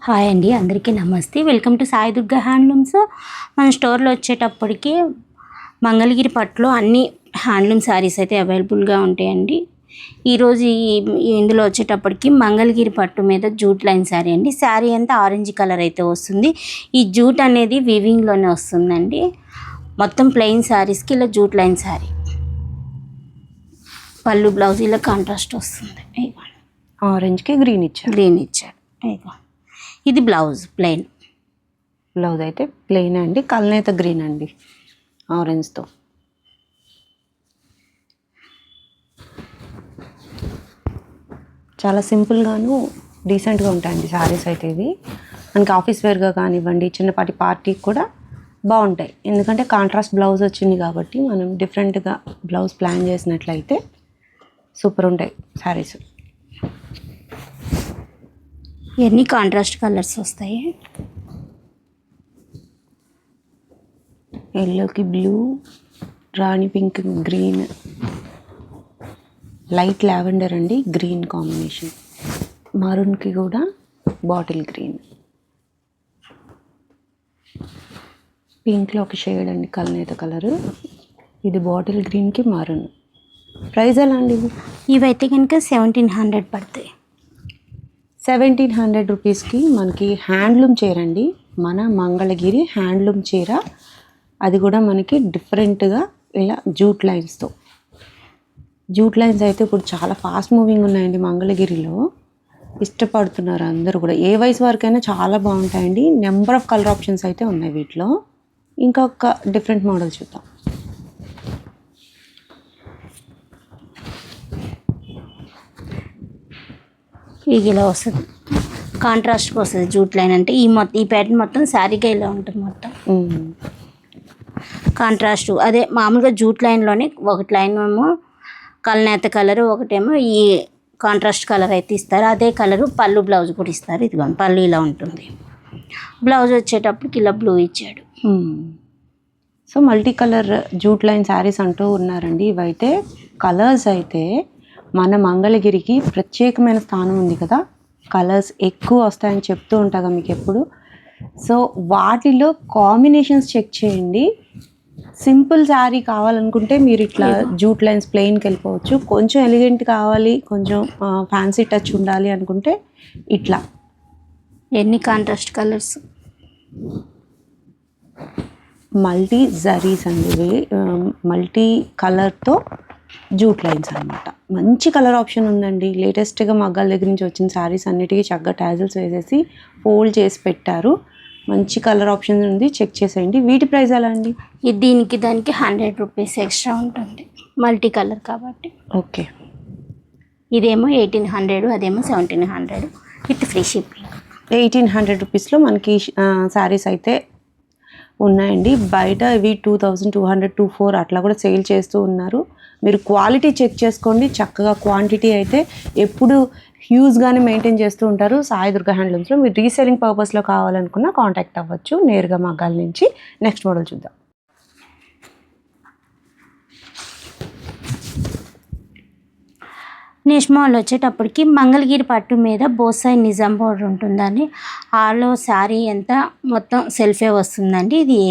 Hi అండి, అందరికీ నమస్తే. Welcome to Sai Durga handlooms. మన స్టోర్లో వచ్చేటప్పటికి మంగళగిరి పట్టులో అన్ని హ్యాండ్లూమ్ శారీస్ అయితే అవైలబుల్గా ఉంటాయండి. ఈరోజు ఇందులో వచ్చేటప్పటికి మంగళగిరి పట్టు మీద జూట్ లైన్ శారీ అండి. శారీ అంతా ఆరెంజ్ కలర్ అయితే వస్తుంది. ఈ జూట్ అనేది వీవింగ్లోనే వస్తుందండి. మొత్తం ప్లెయిన్ శారీస్కి ఇలా జూట్ లైన్ శారీ, పళ్ళు బ్లౌజ్ ఇలా కాంట్రాస్ట్ వస్తుంది. ఆరెంజ్కి గ్రీన్ ఇచ్చాడు. ఇది బ్లౌజ్ ప్లెయిన్. బ్లౌజ్ అయితే ప్లెయిన్ అండి, కల్నేత గ్రీన్ అండి ఆరెంజ్తో. చాలా సింపుల్గాను డీసెంట్గా ఉంటాయండి శారీస్ అయితే. ఇవి మనకి ఆఫీస్ వేర్గా కానివ్వండి, చిన్నపాటి పార్టీకి కూడా బాగుంటాయి. ఎందుకంటే కాంట్రాస్ట్ బ్లౌజ్ వచ్చింది కాబట్టి మనం డిఫరెంట్గా బ్లౌజ్ ప్లాన్ చేసినట్లయితే సూపర్ ఉంటాయి శారీస్. ఇవన్నీ కాంట్రాస్ట్ కలర్స్ వస్తాయి. ఎల్లోకి బ్లూ, రాణి పింక్, గ్రీన్, లైట్ లావెండర్ అండి, గ్రీన్ కాంబినేషన్. మరూన్కి కూడా బాటిల్ గ్రీన్, పింక్లో ఒక షేడ్ అండి కల్నేత కలరు. ఇది బాటిల్ గ్రీన్కి మరూన్. ప్రైస్ ఎలా అండి? ఇవైతే కనుక 1700 పడతాయి. 1700 రూపీస్కి మనకి హ్యాండ్లూమ్ చీర అండి. మన మంగళగిరి హ్యాండ్లూమ్ చీర, అది కూడా మనకి డిఫరెంట్గా ఇలా జూట్ లైన్స్తో. జూట్ లైన్స్ అయితే ఇప్పుడు చాలా ఫాస్ట్ మూవింగ్ ఉన్నాయండి మంగళగిరిలో. ఇష్టపడుతున్నారు అందరూ కూడా. ఏ వయసు వరకైనా చాలా బాగుంటాయండి. నెంబర్ ఆఫ్ కలర్ ఆప్షన్స్ అయితే ఉన్నాయి వీటిలో. ఇంకొక డిఫరెంట్ మోడల్ చూద్దాం. ఇలా వస్తుంది, కాంట్రాస్ట్గా వస్తుంది జూట్ లైన్. అంటే ఈ ప్యాటర్న్ మొత్తం శారీగా ఇలా ఉంటుంది మొత్తం కాంట్రాస్ట్. అదే మామూలుగా జూట్ లైన్లోనే ఒకటి లైన్ ఏమో కల్నేత కలరు, ఒకటేమో ఈ కాంట్రాస్ట్ కలర్ అయితే ఇస్తారు. అదే కలరు పళ్ళు బ్లౌజ్ కూడా ఇస్తారు. ఇదిగోండి పళ్ళు ఇలా ఉంటుంది. బ్లౌజ్ వచ్చేటప్పటికి ఇలా బ్లూ ఇచ్చాడు. So multi colour jute line saris అంటూ ఉన్నారండి. ఇవైతే కలర్స్ అయితే మన మంగళగిరికి ప్రత్యేకమైన స్థానం ఉంది కదా. కలర్స్ ఎక్కువ వస్తాయని చెప్తూ ఉంటాగా మీకు ఎప్పుడు. సో వాటిలో కాంబినేషన్స్ చెక్ చేయండి. సింపుల్ శారీ కావాలనుకుంటే మీరు ఇట్లా జూట్ లైన్స్ ప్లెయిన్కి వెళ్ళిపోవచ్చు. కొంచెం ఎలిగెంట్ కావాలి, కొంచెం ఫ్యాన్సీ టచ్ ఉండాలి అనుకుంటే ఇట్లా. ఎన్ని కాంట్రాస్ట్ కలర్స్, మల్టీ జరీస్ అండి ఇవి. మల్టీ కలర్తో జూట్ లైన్స్ అనమాట. మంచి కలర్ ఆప్షన్ ఉందండి. లేటెస్ట్గా మగ్గాల దగ్గర నుంచి వచ్చిన శారీస్ అన్నిటికీ చక్కగా టాజిల్స్ వేసేసి ఫోల్డ్ చేసి పెట్టారు. మంచి కలర్ ఆప్షన్ ఉంది, చెక్ చేసేయండి. వీటి ప్రైస్ ఎలా అండి? దీనికి దానికి 100 రూపీస్ ఎక్స్ట్రా ఉంటుంది, మల్టీ కలర్ కాబట్టి. ఓకే. ఇదేమో 1800, అదేమో 1700 విత్ ఫ్రీ షిప్పింగ్. 1800 రూపీస్లో మనకి శారీస్ అయితే ఉన్నాయండి. బయట ఇవి 2200, 2400 అట్లా కూడా సేల్ చేస్తూ ఉన్నారు. మీరు క్వాలిటీ చెక్ చేసుకోండి. చక్కగా క్వాంటిటీ అయితే ఎప్పుడు హ్యూజ్గానే మెయింటైన్ చేస్తూ ఉంటారు సాయి దుర్గా హ్యాండ్లూమ్స్లో. మీరు రీసేలింగ్ పర్పస్లో కావాలనుకున్నా కాంటాక్ట్ అవ్వచ్చు నేరుగా మగ్గాల నుంచి. నెక్స్ట్ మోడల్ చూద్దాం. నెక్స్ట్ మోడల్ వచ్చేటప్పటికి మంగళగిరి పట్టు మీద బోసాయి నిజాం బోర్డర్ ఉంటుందండి. ఆలో శారీ అంతా మొత్తం సెల్ఫే వస్తుందండి. ఇది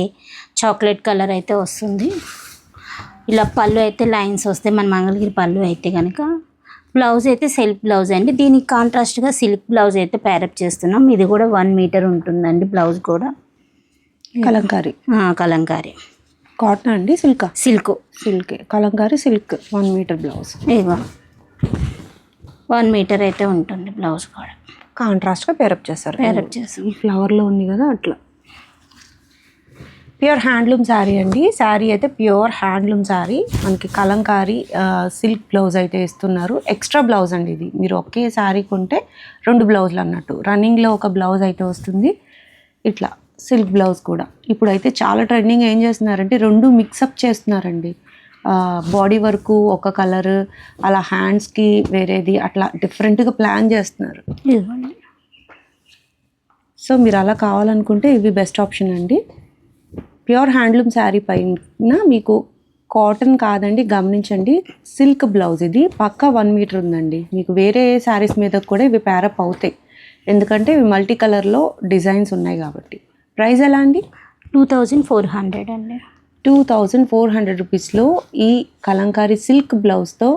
చాక్లెట్ కలర్ అయితే వస్తుంది. ఇలా పళ్ళు అయితే లైన్స్ వస్తాయి మన మంగళగిరి పళ్ళు అయితే కనుక. బ్లౌజ్ అయితే సెల్ఫ్ బ్లౌజ్ అండి. దీనికి కాంట్రాస్ట్గా సిల్క్ బ్లౌజ్ అయితే ప్యారప్ చేస్తున్నాం. ఇది కూడా 1 మీటర్ ఉంటుందండి. బ్లౌజ్ కూడా కలంకారీ. కలంకారీ కాటన్ అండి, silk kalamkari silk 1 metre blouse. ఇగో 1 మీటర్ అయితే ఉంటుంది బ్లౌజ్ కూడా. కాంట్రాస్ట్గా పేరప్ చేస్తారు. ఈ ఫ్లవర్లో ఉంది కదా అట్లా. ప్యూర్ హ్యాండ్లూమ్ శారీ అండి. శారీ అయితే ప్యూర్ హ్యాండ్లూమ్ శారీ. మనకి కలంకారీ సిల్క్ బ్లౌజ్ అయితే ఇస్తున్నారు. ఎక్స్ట్రా బ్లౌజ్ అండి ఇది. మీరు ఒకే శారీ కొంటే 2 బ్లౌజులు అన్నట్టు. రన్నింగ్లో ఒక బ్లౌజ్ అయితే వస్తుంది. ఇట్లా సిల్క్ బ్లౌజ్ కూడా ఇప్పుడైతే చాలా ట్రెండింగ్. ఏం చేస్తున్నారంటే 2 మిక్సప్ చేస్తున్నారండి. బాడీ వరకు ఒక కలర్, అలా హ్యాండ్స్కి వేరేది, అట్లా డిఫరెంట్గా ప్లాన్ చేస్తున్నారు. సో మీరు అలా కావాలనుకుంటే ఇవి బెస్ట్ ఆప్షన్ అండి. ప్యూర్ హ్యాండ్లూమ్ శారీ పైన మీకు కాటన్ కాదండి, గమనించండి, సిల్క్ బ్లౌజ్. ఇది పక్కా 1 మీటర్ ఉందండి. మీకు వేరే శారీస్ మీద కూడా ఇవి ప్యారప్ అవుతాయి. ఎందుకంటే ఇవి మల్టీ కలర్లో డిజైన్స్ ఉన్నాయి కాబట్టి. ప్రైస్ ఎలా అండి? 2400 అండి. 2400 రూపీస్లో ఈ కలంకారీ సిల్క్ బ్లౌజ్తో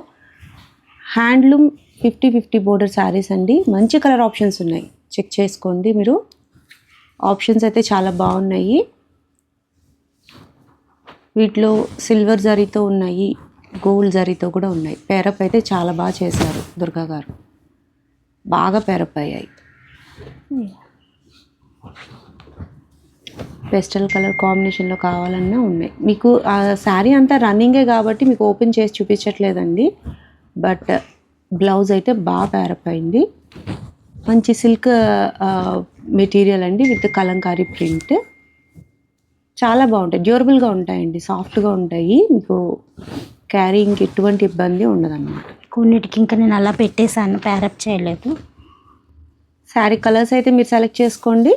హ్యాండ్లూమ్ 50-50 బోర్డర్ శారీస్ అండి. మంచి కలర్ ఆప్షన్స్ ఉన్నాయి, చెక్ చేసుకోండి మీరు. ఆప్షన్స్ అయితే చాలా బాగున్నాయి. వీటిలో సిల్వర్ జరీతో ఉన్నాయి, గోల్డ్ జరీతో కూడా ఉన్నాయి. పేరప్ అయితే చాలా బాగా చేశారు దుర్గా గారు, బాగా పేరప్ అయ్యాయి. పెస్టల్ కలర్ కాంబినేషన్లో కావాలన్నా ఉన్నాయి. మీకు ఆ శారీ అంతా రన్నింగే కాబట్టి మీకు ఓపెన్ చేసి చూపించట్లేదండి, బట్ బ్లౌజ్ అయితే బాగా పేరప్ అయింది. మంచి సిల్క్ మెటీరియల్ అండి విత్ కలంకారీ ప్రింట్. చాలా బాగుంటాయి, డ్యూరబుల్గా ఉంటాయండి, సాఫ్ట్గా ఉంటాయి. మీకు క్యారీయింగ్కి ఎటువంటి ఇబ్బంది ఉండదన్నమాట. కొన్నిటికి ఇంకా నేను అలా పెట్టేశాను, ప్యారప్ చేయలేదు. శారీ కలర్స్ అయితే మీరు సెలెక్ట్ చేసుకోండి.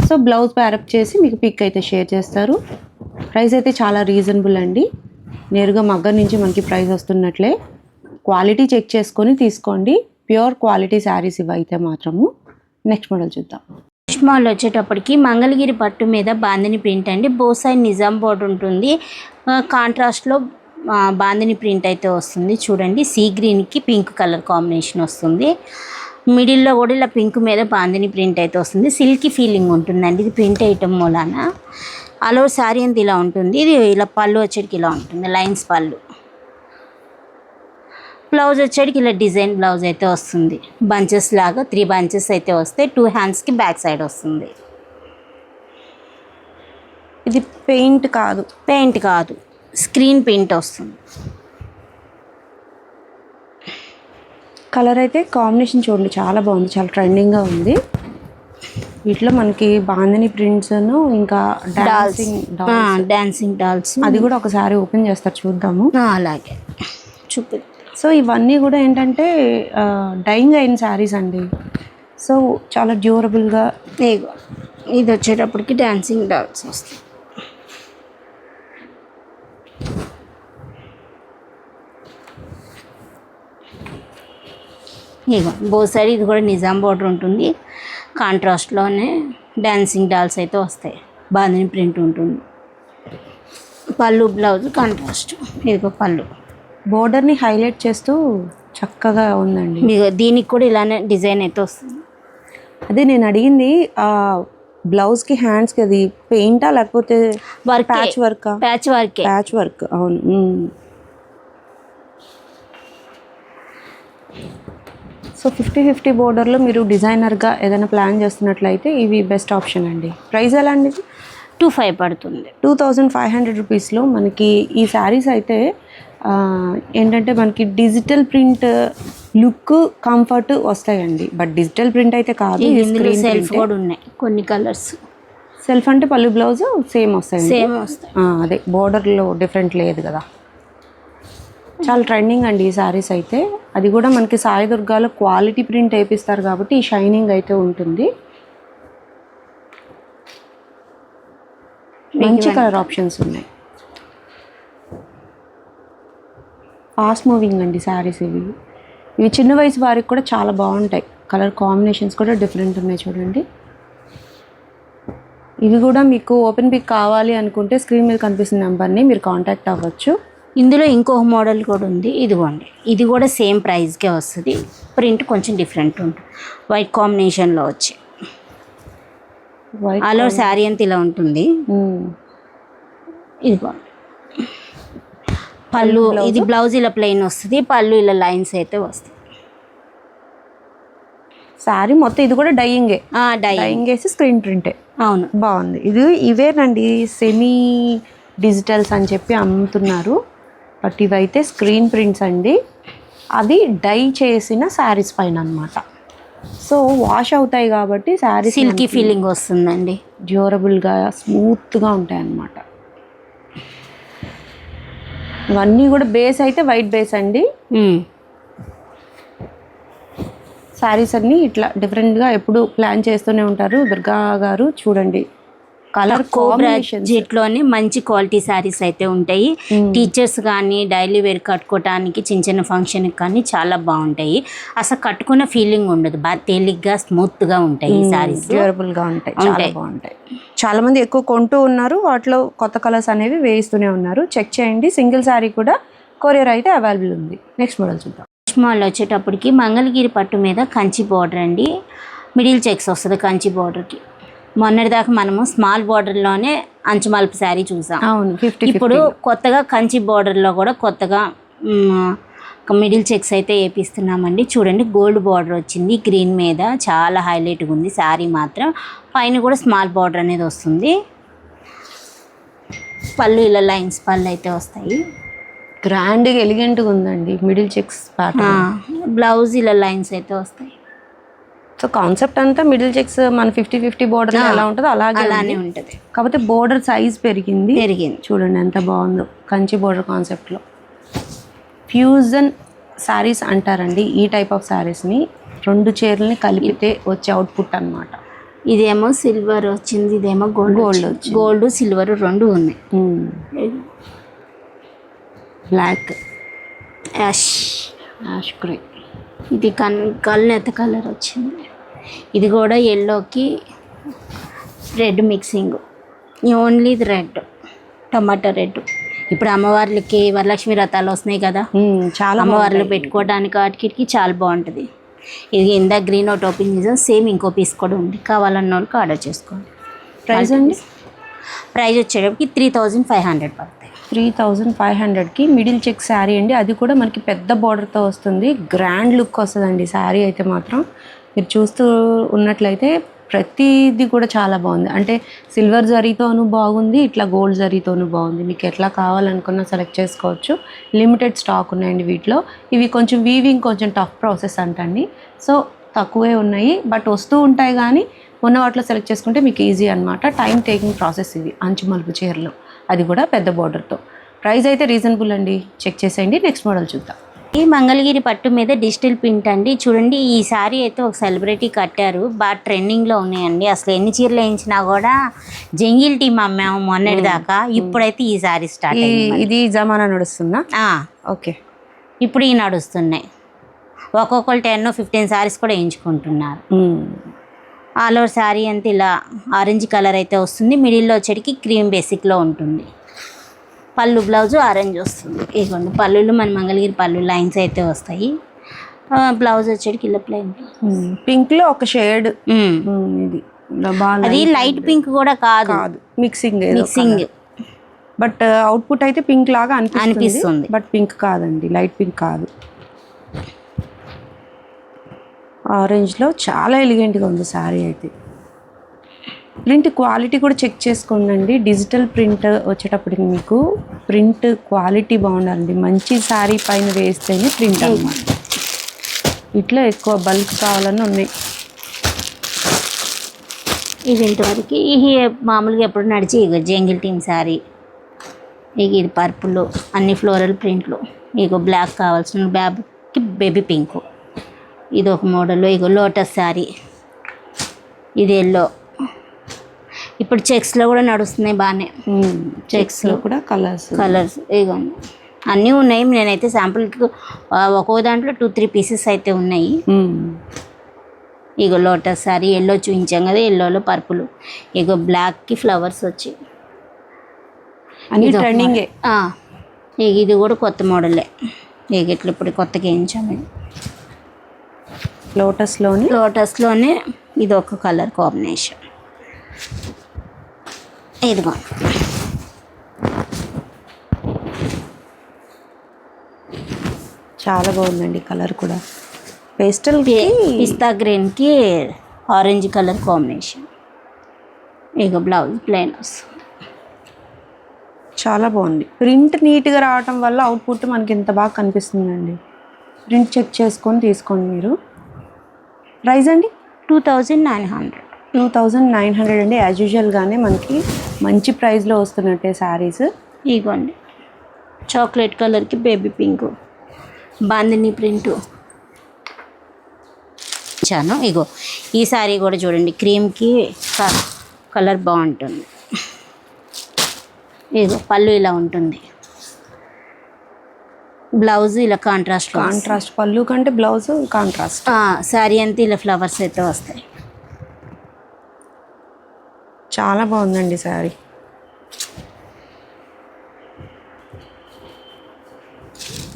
సో బ్లౌజ్ ప్యారప్ చేసి మీకు పిక్ అయితే షేర్ చేస్తారు. ప్రైస్ అయితే చాలా రీజనబుల్ అండి, నేరుగా మగ్గం నుంచి మనకి ప్రైస్ వస్తున్నట్లే. క్వాలిటీ చెక్ చేసుకొని తీసుకోండి, ప్యూర్ క్వాలిటీ శారీస్ ఇవి అయితే మాత్రము. నెక్స్ట్ మోడల్ చూద్దాం. నెక్స్ట్ మోడల్ వచ్చేటప్పటికి మంగళగిరి పట్టు మీద బాందిని ప్రింట్ అండి. బోత్ సైడ్ నిజాం బోర్డర్ ఉంటుంది, కాంట్రాస్ట్లో బాందిని ప్రింట్ అయితే వస్తుంది. చూడండి, సీ గ్రీన్కి పింక్ కలర్ కాంబినేషన్ వస్తుంది. మిడిల్లో కూడా ఇలా పింక్ మీద బాందిని ప్రింట్ అయితే వస్తుంది. సిల్కీ ఫీలింగ్ ఉంటుందండి ఇది ప్రింట్ ఐటమ్ మూలాన. అలో శారీ అంతా ఇలా ఉంటుంది. ఇది ఇలా పళ్ళు వచ్చేటికి ఇలా ఉంటుంది, లైన్స్ పళ్ళు. బ్లౌజ్ వచ్చేటికి ఇలా డిజైన్ బ్లౌజ్ అయితే వస్తుంది. బంచెస్ లాగా 3 బంచెస్ అయితే వస్తాయి. 2 హ్యాండ్స్కి బ్యాక్ సైడ్ వస్తుంది. ఇది పెయింట్ కాదు, స్క్రీన్ పెయింట్ వస్తుంది. కలర్ అయితే కాంబినేషన్ చూడండి, చాలా బాగుంది, చాలా ట్రెండింగ్గా ఉంది. వీటిలో మనకి బాందిని ప్రింట్స్ ఇంకా డాన్సింగ్ డాల్స్, అది కూడా ఒకసారి ఓపెన్ చేస్తారు, చూద్దాము. అలాగే చూపి. సో ఇవన్నీ కూడా ఏంటంటే డైయింగ్ అయిన శారీస్ అండి. సో చాలా డ్యూరబుల్గా. ఇది వచ్చేటప్పటికి డాన్సింగ్ డాల్స్ వస్తుంది. ఇగో బోత్ సైడ్ ఇది కూడా నిజాం బోర్డర్ ఉంటుంది, కాంట్రాస్ట్లోనే డాన్సింగ్ డాల్స్ అయితే వస్తాయి. బాందిని ప్రింట్ ఉంటుంది. పళ్ళు బ్లౌజ్ కాంట్రాస్ట్. ఇదిగో పళ్ళు బోర్డర్ని హైలైట్ చేస్తూ చక్కగా ఉందండి. దీనికి కూడా ఇలానే డిజైన్ అయితే వస్తుంది. అదే నేను అడిగింది, బ్లౌజ్కి హ్యాండ్స్కి అది పెయింటా లేకపోతే ప్యాచ్ వర్క్? ప్యాచ్ వర్క్, అవును. సో 50-50 బోర్డర్లో మీరు డిజైనర్గా ఏదైనా ప్లాన్ చేస్తున్నట్లయితే ఇవి బెస్ట్ ఆప్షన్ అండి. ప్రైస్ ఎలా అండి? 2500 పడుతుంది. 2500 రూపీస్లో మనకి ఈ శారీస్ అయితే ఏంటంటే మనకి డిజిటల్ ప్రింట్ లుక్, కంఫర్ట్ వస్తాయండి. బట్ డిజిటల్ ప్రింట్ అయితే కాదు, సెల్ఫ్ కూడా ఉన్నాయి కొన్ని కలర్స్. సెల్ఫ్ అంటే పళ్ళు బ్లౌజ్ సేమ్ వస్తాయి. అదే బోర్డర్లో డిఫరెంట్ లేదు కదా. చాలా ట్రెండింగ్ అండి ఈ శారీస్ అయితే. అది కూడా మనకి సాయి దుర్గాలో క్వాలిటీ ప్రింట్ వేపిస్తారు కాబట్టి ఈ షైనింగ్ అయితే ఉంటుంది. మంచి కలర్ ఆప్షన్స్ ఉన్నాయి. ఫాస్ట్ మూవింగ్ అండి శారీస్ ఇవి చిన్న వయసు వారికి కూడా చాలా బాగుంటాయి. కలర్ కాంబినేషన్స్ కూడా డిఫరెంట్ ఉన్నాయి చూడండి. ఇవి కూడా మీకు ఓపెన్ పిక్ కావాలి అనుకుంటే స్క్రీన్ మీద కనిపిస్తున్న నెంబర్ని మీరు కాంటాక్ట్ అవ్వచ్చు. ఇందులో ఇంకొక మోడల్ కూడా ఉంది, ఇదిగోండి. ఇది కూడా సేమ్ ప్రైస్కే వస్తుంది, ప్రింట్ కొంచెం డిఫరెంట్ ఉంటుంది. వైట్ కాంబినేషన్లో వచ్చి అలో శారీ అంతా ఇలా ఉంటుంది. ఇదిగోండి పళ్ళు, ఇది బ్లౌజ్ ఇలా ప్లెయిన్ వస్తుంది, పళ్ళు ఇలా లైన్స్ అయితే వస్తాయి. శారీ మొత్తం ఇది కూడా డైయింగ్ వేసి స్క్రీన్ ప్రింటే. అవును, బాగుంది. ఇవేనండి సెమీ డిజిటల్స్ అని చెప్పి అమ్ముతున్నారు, బట్ ఇవైతే స్క్రీన్ ప్రింట్స్ అండి. అది డై చేసిన శారీస్ పైన అన్నమాట. సో వాష్ అవుతాయి కాబట్టి శారీస్ సిల్కీ ఫీలింగ్ వస్తుందండి, డ్యూరబుల్గా స్మూత్గా ఉంటాయి అన్నమాట. ఇవన్నీ కూడా బేస్ అయితే వైట్ బేస్ అండి. శారీస్ అన్నీ ఇట్లా డిఫరెంట్గా ఎప్పుడు ప్లాన్ చేస్తూనే ఉంటారు దుర్గా గారు. చూడండి కలర్ బడ్జెట్లోనే మంచి క్వాలిటీ శారీస్ అయితే ఉంటాయి. టీచర్స్ కానీ డైలీ వేర్ కట్టుకోవడానికి చిన్న చిన్న ఫంక్షన్కి కానీ చాలా బాగుంటాయి. అసలు కట్టుకున్న ఫీలింగ్ ఉండదు, బాగా తేలిగ్గా స్మూత్గా ఉంటాయి ఈ శారీస్, డ్యూరబుల్గా ఉంటాయి, చాలా బాగుంటాయి. చాలా మంది ఎక్కువ కొంటూ ఉన్నారు, వాటిలో కొత్త కలర్స్ అనేవి వేయిస్తూనే ఉన్నారు. చెక్ చేయండి. సింగిల్ శారీ కూడా కొరియర్ అయితే అవైలబుల్ ఉంది. నెక్స్ట్ మోడల్ చూద్దాం. నెక్స్ట్ మోడల్ వచ్చేటప్పటికి మంగళగిరి పట్టు మీద కంచి బార్డర్ అండి. మిడిల్ చెక్స్ వస్తుంది కంచి బార్డర్కి. మొన్నటిదాకా మనము స్మాల్ బార్డర్లోనే అంచుమల్పు శారీ చూసాం. అవును, ఇప్పుడు కొత్తగా కంచి బార్డర్లో కూడా కొత్తగా మిడిల్ చెక్స్ అయితే వేపిస్తున్నామండి. చూడండి, గోల్డ్ బార్డర్ వచ్చింది గ్రీన్ మీద, చాలా హైలైట్గా ఉంది శారీ మాత్రం. పైన కూడా స్మాల్ బార్డర్ అనేది వస్తుంది. పళ్ళు ఇలా లైన్స్ పళ్ళు అయితే వస్తాయి. గ్రాండ్గా ఎలిగెంట్గా ఉందండి మిడిల్ చెక్స్ ప్యాటర్న్. బ్లౌజ్ ఇలా లైన్స్ అయితే వస్తాయి. సో కాన్సెప్ట్ అంతా మిడిల్ చెక్స్ మన 50-50 బోర్డర్ ఎలా ఉంటుందో అలానే ఉంటుంది. కాకపోతే బోర్డర్ సైజ్ పెరిగింది. చూడండి ఎంత బాగుందో కంచి బోర్డర్ కాన్సెప్ట్లో. ఫ్యూజన్ శారీస్ అంటారండి ఈ టైప్ ఆఫ్ శారీస్ని. 2 చీరల్ని కలిపితే వచ్చే అవుట్పుట్ అన్నమాట. ఇదేమో సిల్వర్ వచ్చింది, ఇదేమో గోల్డ్ సిల్వర్ 2 ఉన్నాయి. బ్లాక్, యాష్ గ్రే, ఇది కల్నేత కలర్ వచ్చింది. ఇది కూడా ఎల్లోకి రెడ్ మిక్సింగ్, ఓన్లీ ఇది రెడ్, టమాటా రెడ్. ఇప్పుడు అమ్మవార్లకి వరలక్ష్మి వ్రతాలు వస్తున్నాయి కదా, చాలా అమ్మవార్లు పెట్టుకోవడానికి వాటికి చాలా బాగుంటుంది. ఇది ఇందాక గ్రీన్ ఒకటి ఓపెన్ చేసాం, సేమ్ ఇంకో పీస్ కూడా ఉంది. కావాలన్న వాళ్ళకి ఆర్డర్ చేసుకోండి. ప్రైస్ అండి? ప్రైస్ వచ్చేటప్పటికి 3500 పడుతుంది. 3500కి మిడిల్ చెక్ శారీ అండి. అది కూడా మనకి పెద్ద బార్డర్తో వస్తుంది. గ్రాండ్ లుక్ వస్తుందండి శారీ అయితే మాత్రం. మీరు చూస్తూ ఉన్నట్లయితే ప్రతిదీ కూడా చాలా బాగుంది. అంటే సిల్వర్ జరీతోనూ బాగుంది, ఇట్లా గోల్డ్ జరీతోనూ బాగుంది. మీకు ఎట్లా కావాలనుకున్నా సెలెక్ట్ చేసుకోవచ్చు. లిమిటెడ్ స్టాక్ ఉన్నాయండి వీటిలో. ఇవి కొంచెం వీవింగ్ కొంచెం టఫ్ ప్రాసెస్ అంటండి. సో తక్కువే ఉన్నాయి, బట్ వస్తూ ఉంటాయి. కానీ ఉన్న వాటిలో సెలెక్ట్ చేసుకుంటే మీకు ఈజీ అనమాట. టైం టేకింగ్ ప్రాసెస్ ఇవి అంచుమలుపు చీరలు, అది కూడా పెద్ద బార్డర్తో. ప్రైస్ అయితే రీజనబుల్ అండి, చెక్ చేసేయండి. నెక్స్ట్ మోడల్ చూద్దాం. ఈ మంగళగిరి పట్టు మీద డిజిటల్ ప్రింట్ అండి. చూడండి, ఈ శారీ అయితే ఒక సెలబ్రిటీ కట్టారు, బాగా ట్రెండింగ్లో ఉన్నాయండి. అసలు ఎన్ని చీరలు వేయించినా కూడా జంగిల్ టీమ్ అమ్మాము మొన్నటి దాకా. ఇప్పుడైతే ఈ శారీ స్టార్ట్ అయింది. ఇది జమానా నడుస్తుందా? ఓకే, ఇప్పుడు ఈ నడుస్తున్నాయి. ఒక్కొక్కరు 10-15 శారీస్ కూడా వేయించుకుంటున్నారు. ఆల్ ఓవర్ శారీ అంతా ఇలా ఆరెంజ్ కలర్ అయితే వస్తుంది. మిడిల్లో వచ్చేటికి క్రీమ్ బేసిక్లో ఉంటుంది. పళ్ళు బ్లౌజు ఆరెంజ్ వస్తుంది. ఇదిగోండి పళ్ళులు మన మంగళగిరి పళ్ళు లైన్స్ అయితే వస్తాయి. బ్లౌజ్ వచ్చేటికి ఇలా ప్లెయిన్, పింక్లో ఒక షేడ్. ఇది అది లైట్ పింక్ కూడా కాదు, మిక్సింగ్. బట్ అవుట్పుట్ అయితే పింక్ లాగా అనిపిస్తుంది, బట్ పింక్ కాదండి, లైట్ పింక్ కాదు. ఆరెంజ్లో చాలా ఎలిగెంట్గా ఉంది శారీ అయితే. ప్రింట్ క్వాలిటీ కూడా చెక్ చేసుకోండి. డిజిటల్ ప్రింట్ వచ్చేటప్పటికి మీకు ప్రింట్ క్వాలిటీ బాగుండాలండి. మంచి శారీ పైన వేస్తేనే ప్రింట్ అన్నమాట. ఇట్లా ఎక్కువ బల్క్ కావాలని ఉన్నాయి. ఇది ఇంతవరకు ఇది మామూలుగా ఎప్పుడు నడిచి ఇక జంగిల్ టీమ్ శారీ. ఇక ఇది పర్పుల్, అన్ని ఫ్లోరల్ ప్రింట్లు. ఇక బ్లాక్ కావాల్సిన బ్యాబ్కి బేబీ పింక్. ఇది ఒక మోడల్. ఇక లోటస్ శారీ, ఇది ఎల్లో. ఇప్పుడు చెక్స్లో కూడా నడుస్తున్నాయి బాగానే. చెక్స్లో కూడా కలర్స్ ఇగోండి అన్నీ ఉన్నాయి. నేనైతే శాంపుల్కి ఒక్కో దాంట్లో 2-3 పీసెస్ అయితే ఉన్నాయి. ఇగో లోటస్ శారీ ఎల్లో చూపించాం కదా, ఎల్లోలో పర్పుల్. ఇగో బ్లాక్కి ఫ్లవర్స్ వచ్చి ట్రెండింగే. ఇక ఇది కూడా కొత్త మోడలే. ఇక ఇట్లా ఇప్పుడు కొత్తగా వేయించాము. లోటస్లోనే ఇది ఒక కలర్ కాంబినేషన్. ఇదిగో చాలా బాగుందండి కలర్ కూడా. పిస్తా గ్రీన్కి ఆరెంజ్ కలర్ కాంబినేషన్. ఇక బ్లౌజ్ ప్లెయిన్ వస్తుంది. చాలా బాగుంది. ప్రింట్ నీట్గా రావటం వల్ల అవుట్పుట్ మనకి ఇంత బాగా కనిపిస్తుందండి. ప్రింట్ చెక్ చేసుకొని తీసుకోండి మీరు. ప్రైస్ అండి 2900 అండి. యాజ్ యూజువల్గానే మనకి మంచి ప్రైస్లో వస్తున్నట్టే శారీస్. ఇగోండి చాక్లెట్ కలర్కి బేబీ పింక్, బాందిని ప్రింటు ఇచ్చాను. ఇగో ఈ శారీ కూడా చూడండి, క్రీమ్కి కలర్ బాగుంటుంది. ఇదిగో పళ్ళు ఇలా ఉంటుంది, బ్లౌజ్ ఇలా కాంట్రాస్ట్ పళ్ళు కంటే బ్లౌజ్ కాంట్రాస్ట్. శారీ అంతా ఇలా ఫ్లవర్స్ అయితే వస్తాయి. చాలా బాగుందండి శారీ.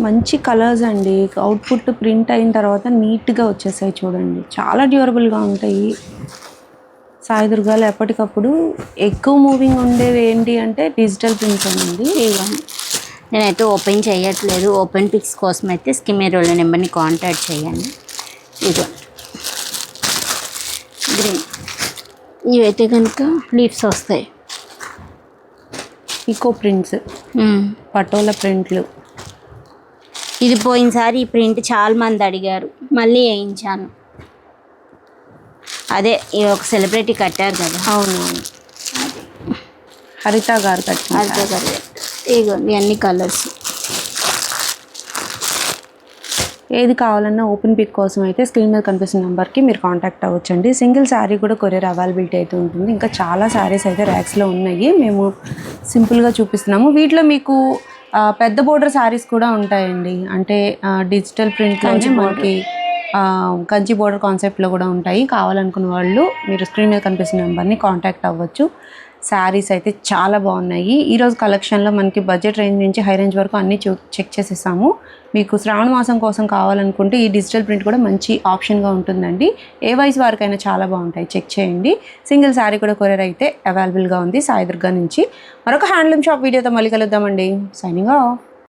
మంచి కలర్స్ అండి. అవుట్పుట్ ప్రింట్ అయిన తర్వాత నీట్గా వచ్చేసాయి చూడండి. చాలా డ్యూరబుల్గా ఉంటాయి. సాయి దుర్గాలో ఎప్పటికప్పుడు ఎక్కువ మూవింగ్ ఉండేవి ఏంటి అంటే డిజిటల్ ప్రింట్స్ అండి. ఇవ్వండి, నేనైతే ఓపెన్ చేయట్లేదు. ఓపెన్ పిక్స్ కోసం అయితే స్కిమ్మీ రోల్ నెంబర్ని కాంటాక్ట్ చేయండి. ఇదిగోండి గ్రీన్, ఇవైతే కనుక లీవ్స్ వస్తాయి. ఈకో ప్రింట్స్, పటోలా ప్రింట్లు. ఇది పోయినసారి ఈ ప్రింట్ చాలా మంది అడిగారు, మళ్ళీ వేయించాను. అదే ఒక సెలబ్రిటీ కట్టారు కదా. అవునవును, హరిత గారు కట్టారు. హరిత గారు. ఇగోండి అన్ని కలర్స్. ఏది కావాలన్నా ఓపెన్ పిక్ కోసం అయితే స్క్రీన్ మీద కనిపిస్తున్న నెంబర్కి మీరు కాంటాక్ట్ అవ్వచ్చండి. సింగిల్ శారీ కూడా కొరియర్ అవైలబిలిటీ అయితే ఉంటుంది. ఇంకా చాలా శారీస్ అయితే ర్యాక్స్లో ఉన్నాయి, మేము సింపుల్గా చూపిస్తున్నాము. వీటిలో మీకు పెద్ద బోర్డర్ శారీస్ కూడా ఉంటాయండి. అంటే డిజిటల్ ప్రింట్లోనే మనకి కంచి బోర్డర్ కాన్సెప్ట్లో కూడా ఉంటాయి. కావాలనుకున్న వాళ్ళు మీరు స్క్రీన్ మీద కనిపిస్తున్న నెంబర్ని కాంటాక్ట్ అవ్వచ్చు. శారీస్ అయితే చాలా బాగున్నాయి. ఈరోజు కలెక్షన్లో మనకి బడ్జెట్ రేంజ్ నుంచి హై రేంజ్ వరకు అన్నీ చెక్ చేసేసాము. మీకు శ్రావణ మాసం కోసం కావాలనుకుంటే ఈ డిజిటల్ ప్రింట్ కూడా మంచి ఆప్షన్గా ఉంటుందండి. ఏ వయసు వారికైనా చాలా బాగుంటాయి, చెక్ చేయండి. సింగిల్ శారీ కూడా కొరియర్ అయితే అవైలబుల్గా ఉంది సాయి దుర్గా నుంచి. మరొక హ్యాండ్లూమ్ షాప్ వీడియోతో మళ్ళీ కలుద్దామండి. Signing off.